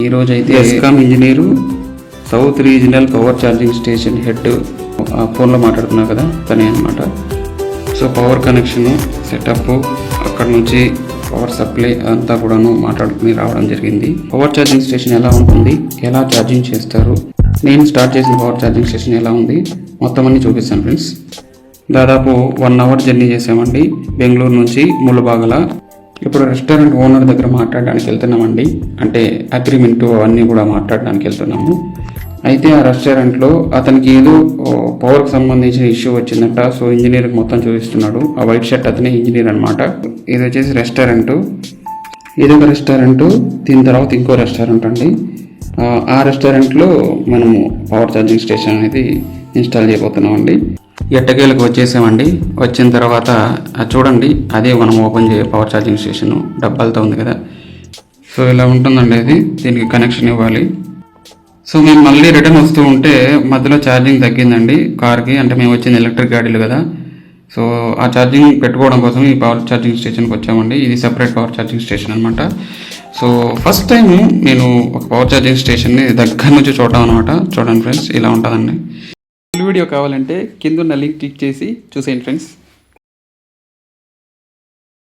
ఈరోజు అయితే ESCOM engineer south regional power charging station head ఫోన్లో మాట్లాడుతున్నా కదా తనే అనమాట. సో పవర్ కనెక్షన్ సెటప్ అక్కడ నుంచి పవర్ సప్లై అంతా కూడాను మాట్లాడుకుని రావడం జరిగింది. పవర్ ఛార్జింగ్ స్టేషన్ ఎలా ఉంటుంది, ఎలా ఛార్జింగ్ చేస్తారు, నేను స్టార్ట్ చేసిన పవర్ ఛార్జింగ్ స్టేషన్ ఎలా ఉంది మొత్తం అన్ని చూపిస్తాను ఫ్రెండ్స్. దాదాపు 1 అవర్ జర్నీ చేసామండి బెంగళూరు నుంచి ముళ్ళబాగల. ఇప్పుడు రెస్టారెంట్ ఓనర్ దగ్గర మాట్లాడడానికి వెళ్తున్నామండి, అంటే అగ్రిమెంటు అవన్నీ కూడా మాట్లాడడానికి వెళ్తున్నాము. అయితే ఆ రెస్టారెంట్లో అతనికి ఏదో పవర్కి సంబంధించిన ఇష్యూ వచ్చిందంట. సో ఇంజనీర్కి మొత్తం చూపిస్తున్నాడు. ఆ వైట్ షర్ట్ అతనే ఇంజనీర్ అనమాట. ఇది వచ్చేసి రెస్టారెంటు, ఇదొక రెస్టారెంటు, దీని తర్వాత ఇంకో రెస్టారెంట్ అండి. ఆ రెస్టారెంట్లో మనము పవర్ ఛార్జింగ్ స్టేషన్ అనేది ఇన్స్టాల్ చేయబోతున్నామండి. ఎట్టకేలకు వచ్చేసామండి. వచ్చిన తర్వాత చూడండి, అదే మనం ఓపెన్ పవర్ ఛార్జింగ్ స్టేషన్ డబ్బాలతో ఉంది కదా. సో ఇలా ఉంటుందండి. అది దీనికి కనెక్షన్ ఇవ్వాలి. సో మేము మళ్ళీ రిటర్న్ వస్తూ ఉంటే మధ్యలో ఛార్జింగ్ తగ్గిందండి కార్కి. అంటే మేము వచ్చింది ఎలక్ట్రిక్ గాడీలు కదా. సో ఆ ఛార్జింగ్ పెట్టుకోవడం కోసం ఈ పవర్ ఛార్జింగ్ స్టేషన్కి వచ్చామండి. ఇది సెపరేట్ పవర్ ఛార్జింగ్ స్టేషన్ అనమాట. సో ఫస్ట్ టైం నేను ఒక పవర్ ఛార్జింగ్ స్టేషన్ని దగ్గర నుంచి చూడడం అనమాట. చూడండి ఫ్రెండ్స్, ఇలా ఉంటుందండి. వీడియో కావాలంటే కింద ఉన్న లింక్ క్లిక్ చేసి చూసేయండి ఫ్రెండ్స్.